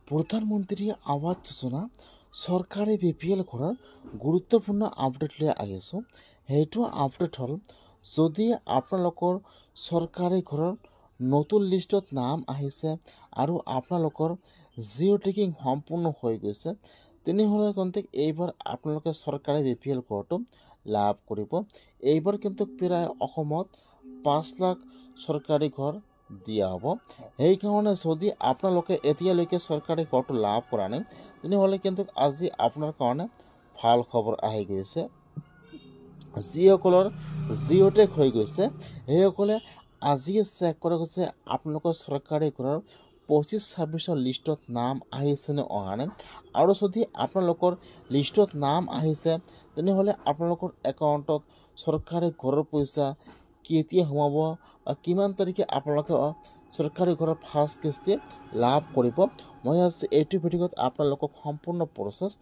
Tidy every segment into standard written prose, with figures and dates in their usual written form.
প্ৰধানমন্ত্ৰী আৱাস যোজনা চৰকাৰে BPL কৰাৰ গুৰুত্বপূৰ্ণ আপডেট লৈ আহিছোঁ। সেইটো আপডেট হ'ল যদি আপোনালোকৰ চৰকাৰী ঘৰৰ নতুন লিষ্টত নাম আহিছে আৰু আপোনালোকৰ জিঅ' টেকিং সম্পূৰ্ণ হৈ গৈছে, তেনেহ'লে কিন্তু এইবাৰ আপোনালোকে চৰকাৰী BPL ঘৰটো লাভ কৰিব। এইবাৰ কিন্তু প্ৰায় অসমত 5 লাখ চৰকাৰী ঘৰ দিয়া হ'ব। সেইকাৰণে যদি আপোনালোকে এতিয়ালৈকে চৰকাৰী ঘৰটো লাভ কৰা নাই, তেনেহ'লে কিন্তু আজি আপোনাৰ কাৰণে ভাল খবৰ আহি গৈছে। যিসকলৰ জিঅ' টেক হৈ গৈছে সেইসকলে আজিয়ে চেক কৰা গৈছে আপোনালোকৰ চৰকাৰী ঘৰৰ 25-26 লিষ্টত নাম আহিছে নে অহা নাই। আৰু যদি আপোনালোকৰ লিষ্টত নাম আহিছে তেনেহ'লে আপোনালোকৰ একাউণ্টত চৰকাৰী ঘৰৰ পইচা কেতিয়া সোমাব বা কিমান তাৰিখে আপোনালোকে চৰকাৰী ঘৰৰ ফাৰ্ষ্ট কিস্তি লাভ কৰিব, মই আজি এইটো ভিডিঅ'ত আপোনালোকক সম্পূৰ্ণ প্ৰচেছ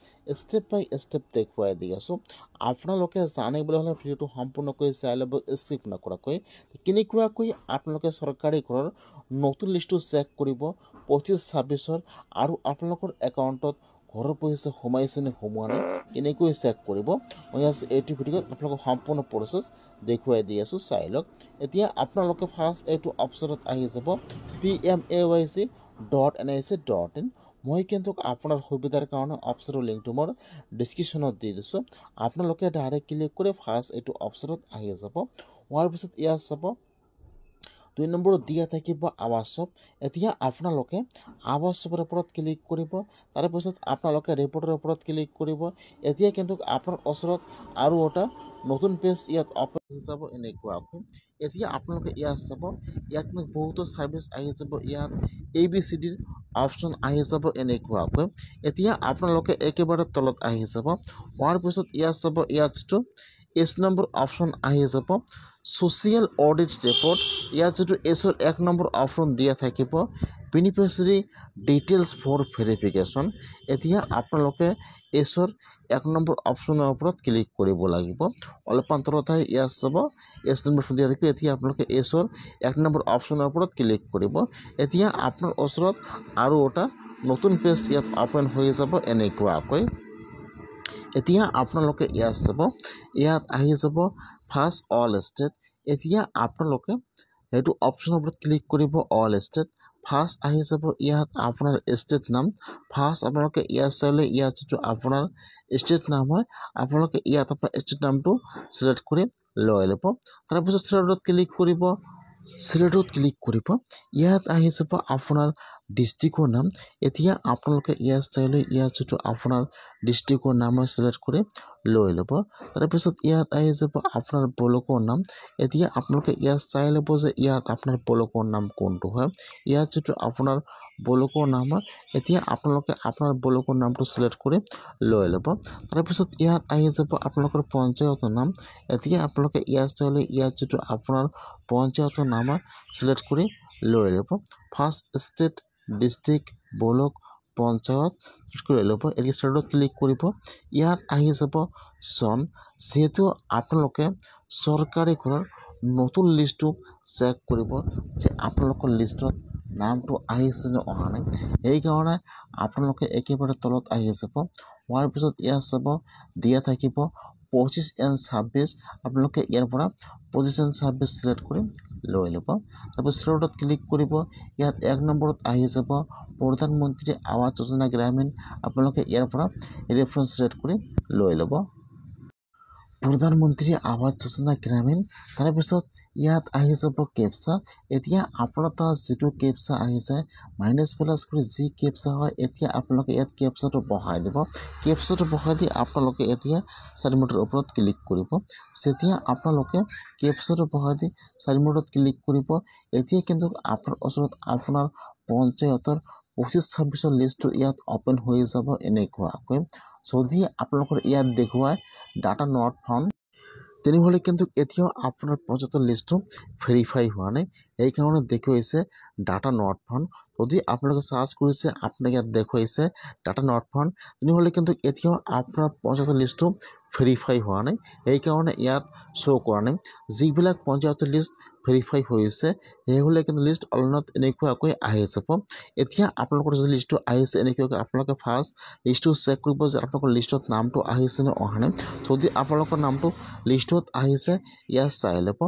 ষ্টেপ বাই ষ্টেপ দেখুৱাই দি আছোঁ। আপোনালোকে জানিবলৈ হ'লে ভিডিঅ'টো সম্পূৰ্ণকৈ চাই ল'ব, স্কিপ নকৰাকৈ। কেনেকুৱাকৈ আপোনালোকে চৰকাৰী ঘৰৰ নতুন লিষ্টটো চেক কৰিব 25-26 আৰু আপোনালোকৰ একাউণ্টত ঘৰৰ পইচা সোমাইছে নে সোমোৱা নাই কেনেকৈ চেক কৰিব, মই আজি এইটো ভিডিঅ'ত আপোনালোকক সম্পূৰ্ণ প্ৰচেছ দেখুৱাই দি আছোঁ, চাই লওক। এতিয়া আপোনালোকে ফাৰ্ষ্ট এইটো অপশ্যনত আহি যাব PMAYC.NIC.in। মই কিন্তু আপোনাৰ সুবিধাৰ কাৰণে অপশ্যনৰ লিংকটো মোৰ ডিছক্ৰিপশ্যনত দি দিছোঁ। আপোনালোকে ডাইৰেক্ট ক্লিক কৰি ফাৰ্ষ্ট এইটো অপশ্যনত আহি যাব। হোৱাৰ পিছত ইয়াত চাব 2 নম্বৰত দিয়া থাকিব আৱাসব। এতিয়া আপোনালোকে আৱাসবৰ ওপৰত ক্লিক কৰিব, তাৰপিছত আপোনালোকে ৰিপৰ্টৰ ওপৰত ক্লিক কৰিব। এতিয়া কিন্তু আপোনাৰ ওচৰত আৰু এটা নতুন পেজ ইয়াত অপেন হৈ যাব এনেকুৱাকৈ। এতিয়া আপোনালোকে ইয়াত চাব, ইয়াত বহুতো ছাৰ্ভিচ আহি যাব, ইয়াত ABCDৰ অপশ্যন আহি যাব এনেকুৱাকৈ। এতিয়া আপোনালোকে একেবাৰে তলত আহি যাব। হোৱাৰ পিছত ইয়াত চাব, ইয়াত যিটো S নম্বৰ অপশ্যন আহি যাব ছ'চিয়েল অডিট ৰিপৰ্ট। ইয়াত যিটো এছৰ 1 নম্বৰ অপশ্যন দিয়া থাকিব বেনিফিচিয়াৰী ডিটেইলছ ফৰ ভেৰিফিকেশ্যন। এতিয়া আপোনালোকে এছৰ 1 নম্বৰ অপশ্যনৰ ওপৰত ক্লিক কৰিব লাগিব। অলপমান তলত আহি ইয়াত চাব এছ নম্বৰ দিয়া থাকিব। এতিয়া আপোনালোকে এছৰ 1 নম্বৰ অপশ্যনৰ ওপৰত ক্লিক কৰিব। এতিয়া আপোনাৰ ওচৰত আৰু এটা নতুন পেজ ইয়াত অপেন হৈ যাব এনেকুৱাকৈ। এতিয়া আপোনালোকে ইয়াত চাব, ইয়াত আহি যাব ফাৰ্ষ্ট অল ষ্টেট। এতিয়া আপোনালোকে সেইটো অপশ্যনৰ ওপৰত ক্লিক কৰিব, অল ষ্টেট। ফাৰ্ষ্ট আহি যাব ইয়াত আপোনাৰ ষ্টেট নাম। ফাৰ্ষ্ট আপোনালোকে ইয়াত চালে ইয়াত যিটো আপোনাৰ ষ্টেট নাম হয়, আপোনালোকে ইয়াত আপোনাৰ ষ্টেট নামটো চিলেক্ট কৰি লৈ ল'ব। তাৰপিছত চিলেক্টত ক্লিক কৰিব, চিলেক্টত ক্লিক কৰিব। ইয়াত আহি যাব আপোনাৰ ডিষ্ট্ৰিক্টৰ নাম। এতিয়া আপোনালোকে ইয়াত চাইলে ইয়াত যিটো আপোনাৰ ডিষ্ট্ৰিক্টৰ নাম হয় চিলেক্ট কৰি লৈ ল'ব। তাৰপিছত ইয়াত আহি যাব আপোনাৰ ব্লকৰ নাম। এতিয়া আপোনালোকে ইয়াত চাই ল'ব যে ইয়াত আপোনাৰ ব্লকৰ নাম কোনটো হয়। ইয়াত যিটো আপোনাৰ ব্লকৰ নাম হয়, এতিয়া আপোনালোকে আপোনাৰ ব্লকৰ নামটো চিলেক্ট কৰি লৈ ল'ব। তাৰপিছত ইয়াত আহি যাব আপোনালোকৰ পঞ্চায়তৰ নাম। এতিয়া আপোনালোকে ইয়াত চাইলে ইয়াত যিটো আপোনাৰ পঞ্চায়তৰ নাম হয় চিলেক্ট কৰি লৈ ল'ব। First state, district, block, panchayat কৰি ল'ব। এতিয়া চাৰ্টত ক্লিক কৰিব। ইয়াত আহি যাব চন। যিহেতু আপোনালোকে চৰকাৰী ঘৰৰ নতুন লিষ্টটো চেক কৰিব যে আপোনালোকৰ লিষ্টত নামটো আহিছে নে অহা নাই, সেইকাৰণে আপোনালোকে একেবাৰে তলত আহি যাব। হোৱাৰ পিছত ইয়াত চাব দিয়া থাকিব 25 and 26। আপোনালোকে ইয়াৰ পৰা 25 and 26 চিলেক্ট কৰি লৈ ল'ব। তাৰপিছত চিলেক্টত ক্লিক কৰিব। ইয়াত 1 নম্বৰত আহি যাব প্ৰধানমন্ত্ৰী আৱাস যোজনা গ্ৰামীণ। আপোনালোকে ইয়াৰ পৰা ৰেফাৰেঞ্চ চিলেক্ট কৰি লৈ ল'ব। প্ৰধানমন্ত্ৰী আৱাস যোজনা গ্ৰামীণ। তাৰপিছত ইয়াত আহি যাব কেপচা। এতিয়া আপোনাৰ তাত যিটো কেপচা আহি যায় -প্লাছ কৰি যি কেপচা হয়, এতিয়া আপোনালোকে ইয়াত কেপচাটো বহাই দিব। কেপচাটো বহাই দি আপোনালোকে এতিয়া চাৰিমুঠৰ ওপৰত ক্লিক কৰিব। যেতিয়া আপোনালোকে কেপচাটো বহাই দি চাৰিমুঠত ক্লিক কৰিব, এতিয়া কিন্তু আপোনাৰ ওচৰত আপোনাৰ পঞ্চায়তৰ 25-26 লিষ্টটো ইয়াত অপেন হৈ যাব এনেকুৱাকৈ। যদি আপোনালোকৰ ইয়াত দেখুৱায় ডাটা নট ফাউণ্ড, তেনেহ'লে কিন্তু এতিয়াও আপোনাৰ পঞ্চায়তৰ লিষ্টটো ভেৰিফাই হোৱা নাই, সেইকাৰণে দেখুৱাইছে ডাটা নট ফাউণ্ড। যদি আপোনালোকে চাৰ্চ কৰিছে আপোনাক ইয়াত দেখুৱাইছে ডাটা নট ফাউণ্ড তেনেহ'লে কিন্তু এতিয়াও আপোনাৰ পঞ্চায়তৰ লিষ্টটো ভেৰিফাই হোৱা নাই, সেইকাৰণে ইয়াত শ্ব' কৰা নাই। যিবিলাক পঞ্চায়তৰ লিষ্ট ভেৰিফাই হৈছে সেইসকলে কিন্তু লিষ্ট অনলাইনত এনেকুৱাকৈ আহি যাব। এতিয়া আপোনালোকৰ যদি লিষ্টটো আহিছে এনেকুৱাকৈ আপোনালোকে ফাৰ্ষ্ট লিষ্টটো চেক কৰিব যে আপোনালোকৰ লিষ্টত নামটো আহিছে নে অহা নাই। যদি আপোনালোকৰ নামটো লিষ্টত আহিছে ইয়াত চাই ল'ব।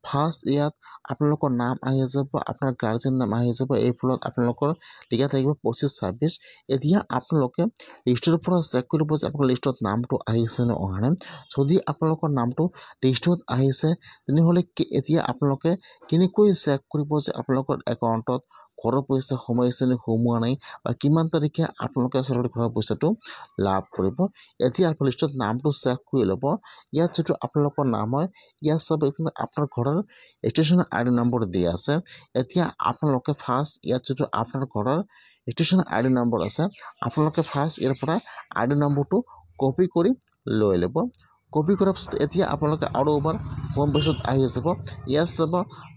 ফাৰ্ষ্ট ইয়াত আপোনালোকৰ নাম আহি যাব, আপোনাৰ গাৰ্জেন নাম আহি যাব, এই ফলত আপোনালোকৰ লিখা থাকিব 25-26। এতিয়া আপোনালোকে লিষ্টৰ পৰা চেক কৰিব যে আপোনালোকৰ লিষ্টত নামটো আহিছে নে অহা নাই। যদি আপোনালোকৰ নামটো লিষ্টত আহিছে তেনেহ'লে এতিয়া আপোনালোকে কেনেকৈ চেক কৰিব যে আপোনালোকৰ একাউণ্টত ঘৰৰ পইচা সোমাইছে নে সোমোৱা নাই বা কিমান তাৰিখে আপোনালোকে চৰকাৰী ঘৰৰ পইচাটো লাভ কৰিব। এতিয়া আপোনাৰ লিষ্টত নামটো চেক কৰি ল'ব। ইয়াত যিটো আপোনালোকৰ নাম হয় ইয়াত চাব আপোনাৰ ঘৰৰ ৰেজিষ্ট্ৰেশ্যন ID নম্বৰ দিয়া আছে। এতিয়া আপোনালোকে ফাৰ্ষ্ট ইয়াত যিটো আপোনাৰ ঘৰৰ ৰেজিষ্ট্ৰেশ্যন ID নম্বৰ আছে আপোনালোকে ফাৰ্ষ্ট ইয়াৰ পৰা ID নম্বৰটো কপি কৰি লৈ ল'ব। কপি কৰাৰ পিছত এতিয়া আপোনালোকে আৰু এবাৰ হোম পেজত আহি যাব। ইয়াত চাব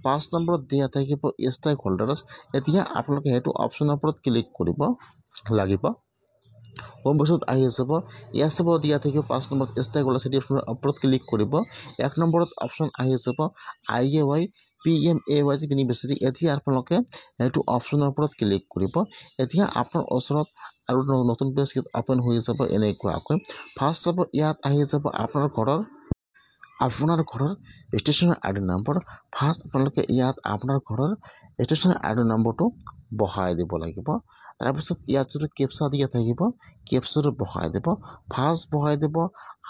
5 নম্বৰত দিয়া থাকিব ষ্টেক হোল্ডাৰ্ছ। এতিয়া আপোনালোকে সেইটো অপশ্যনৰ ওপৰত ক্লিক কৰিব লাগিব। হোম পেজত আহি যাব। ইয়াত চাব দিয়া থাকিব 5 নম্বৰত ষ্টেক হোল্ডাৰ্ছ, সেইটো অপশ্যনৰ ওপৰত ক্লিক কৰিব। 1 নম্বৰত অপশ্যন আহি যাব IAY PMAY বেনিফিচিয়াৰী। এতিয়া আপোনালোকে সেইটো অপশ্যনৰ ওপৰত ক্লিক কৰিব। এতিয়া আপোনাৰ ওচৰত আৰু নতুন পেজ অপেন হৈ যাব এনেকুৱাকৈ। ফাৰ্ষ্ট চাব ইয়াত আহি যাব আপোনাৰ ঘৰৰ ৰেজিষ্ট্ৰেশ্যন ID নম্বৰ। ফাৰ্ষ্ট আপোনালোকে ইয়াত আপোনাৰ ঘৰৰ ৰেজিষ্ট্ৰেশ্যন ID নম্বৰটো বহাই দিব লাগিব। তাৰপিছত ইয়াত যিটো কেপচা দিয়া থাকিব কেপচাটো বহাই দিব। ফাৰ্ষ্ট বহাই দিব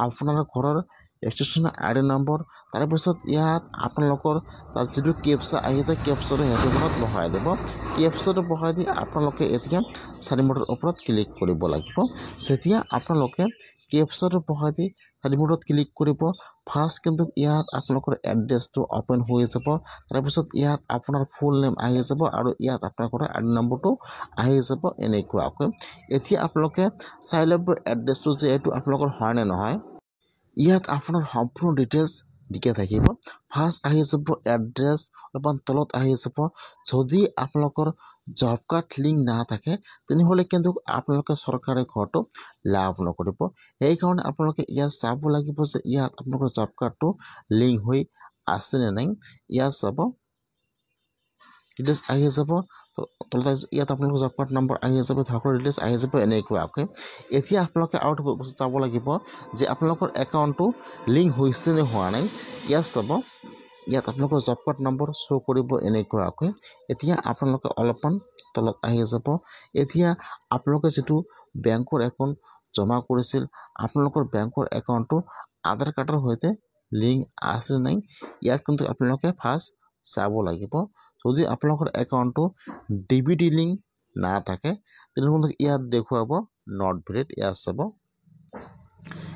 আপোনাৰ ঘৰৰ ৰেজিষ্ট্ৰেশ্যন ID নম্বৰ। তাৰপিছত ইয়াত আপোনালোকৰ তাত যিটো কেপচা আহিছে কেপচাটো সেইটো ওপৰত বহাই দিব। কেপচাটো বহাই দি আপোনালোকে এতিয়া 4 নম্বৰৰ ওপৰত ক্লিক কৰিব লাগিব। যেতিয়া আপোনালোকে কেপচাটো বহাই দি 4 নম্বৰত ক্লিক কৰিব ফাৰ্ষ্ট কিন্তু ইয়াত আপোনালোকৰ এড্ৰেছটো অপেন হৈ যাব। তাৰপিছত ইয়াত আপোনাৰ ফুল নেম আহি যাব আৰু ইয়াত আপোনালোকৰ ID নম্বৰটো আহি যাব এনেকুৱাকৈ। এতিয়া আপোনালোকে চাই ল'ব এড্ৰেছটো যে এইটো আপোনালোকৰ হয় নে নহয়। ইয়াত আপোনাৰ সম্পূৰ্ণ ডিটেইলছ দিয়া থাকিব। ফাৰ্ষ্ট আহি যাব এড্ৰেছ, অলপমান তলত আহি যাব যদি আপোনালোকৰ জব কাৰ্ড লিংক নাথাকে তেনেহ'লে কিন্তু আপোনালোকে চৰকাৰী ঘৰটো লাভ নকৰিব। সেইকাৰণে আপোনালোকে ইয়াত চাব লাগিব যে ইয়াত আপোনালোকৰ জব কাৰ্ডটো লিংক হৈ আছে নে নাই। ইয়াত চাব ডিটেইলছ আহি যাব। তলত ইয়াত আপোনালোকৰ জব কাৰ্ড নম্বৰ আহি যাব, সকলো ডিটেইলছ আহি যাব এনেকুৱাকৈ। এতিয়া আপোনালোকে আৰু বস্তু চাব লাগিব যে আপোনালোকৰ একাউণ্টটো লিংক হৈছে নে হোৱা নাই। ইয়াত চাব ইয়াত আপোনালোকৰ জব কাৰ্ড নম্বৰ শ্ব' কৰিব এনেকুৱাকৈ। এতিয়া আপোনালোকে অলপমান তলত আহি যাব। এতিয়া আপোনালোকে যিটো বেংকৰ একাউণ্ট জমা কৰিছিল আপোনালোকৰ বেংকৰ একাউণ্টটো আধাৰ কাৰ্ডৰ সৈতে লিংক আছে নাই ইয়াত কিন্তু আপোনালোকে ফাৰ্ষ্ট চাব লাগিব। যদি আপোনালোকৰ একাউণ্টটো DBT লিংক নাথাকে তেনেহ'লে ইয়াত দেখুৱাব নট ভেলিড। ইয়াত চাব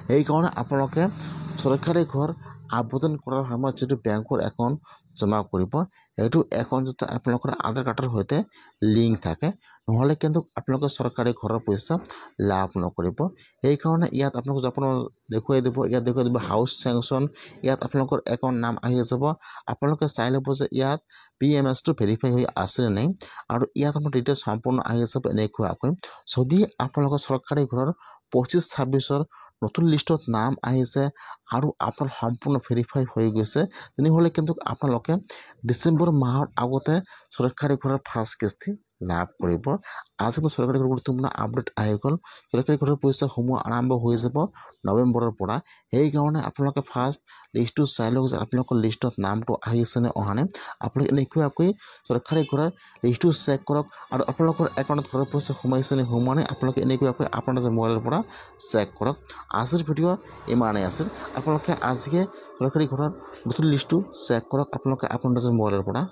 সেইকাৰণে আপোনালোকে চৰকাৰী ঘৰ আবেদন কৰাৰ সময়ত যিটো বেংকৰ একাউণ্ট জমা কৰিব সেইটো একাউণ্ট যাতে আপোনালোকৰ আধাৰ কাৰ্ডৰ সৈতে লিংক থাকে, নহ'লে কিন্তু আপোনালোকে চৰকাৰী ঘৰৰ পইচা লাভ নকৰিব। সেইকাৰণে ইয়াত আপোনালোকে আপোনাৰ দেখুৱাই দিব, ইয়াত দেখুৱাই দিব হাউচ চেংচন। ইয়াত আপোনালোকৰ একাউণ্ট নাম আহি যাব। আপোনালোকে চাই ল'ব যে ইয়াত PMSটো ভেৰিফাই হৈ আছে নে নাই আৰু ইয়াত আপোনাৰ ডিটেইলছ সম্পূৰ্ণ আহি যাব এনেকুৱাকৈ। যদি আপোনালোকৰ চৰকাৰী ঘৰৰ 25-26ৰ নতুন লিষ্টত নাম আহিছে আৰু আপোনাৰ সম্পূৰ্ণ ভেৰিফাই হৈ গৈছে তেনেহ'লে কিন্তু আপোনালোকে ডিচেম্বৰ মাহৰ আগতে চৰকাৰী ঘৰৰ ফাৰ্ষ্ট কিস্তি লাভ কৰিব। আজি কিন্তু চৰকাৰী ঘৰৰ গুৰুত্বপূৰ্ণ আপডেট আহি গ'ল। চৰকাৰী ঘৰৰ পইচা সোমোৱা আৰম্ভ হৈ যাব নৱেম্বৰৰ পৰা। সেইকাৰণে আপোনালোকে ফাৰ্ষ্ট লিষ্টটো চাই লওক যে আপোনালোকৰ লিষ্টত নামটো আহিছে নে অহা নাই। আপোনালোকে এনেকুৱাকৈ চৰকাৰী ঘৰৰ লিষ্টটো চেক কৰক আৰু আপোনালোকৰ একাউণ্টত ঘৰৰ পইচা সোমাইছে নে সোমোৱা নাই আপোনালোকে এনেকুৱাকৈ আপোনাৰ মোবাইলৰ পৰা চেক কৰক। আজিৰ ভিডিঅ' ইমানেই আছিল। আপোনালোকে আজিয়ে চৰকাৰী ঘৰৰ নতুন লিষ্টটো চেক কৰক আপোনালোকে আপোনাৰ মোবাইলৰ পৰা।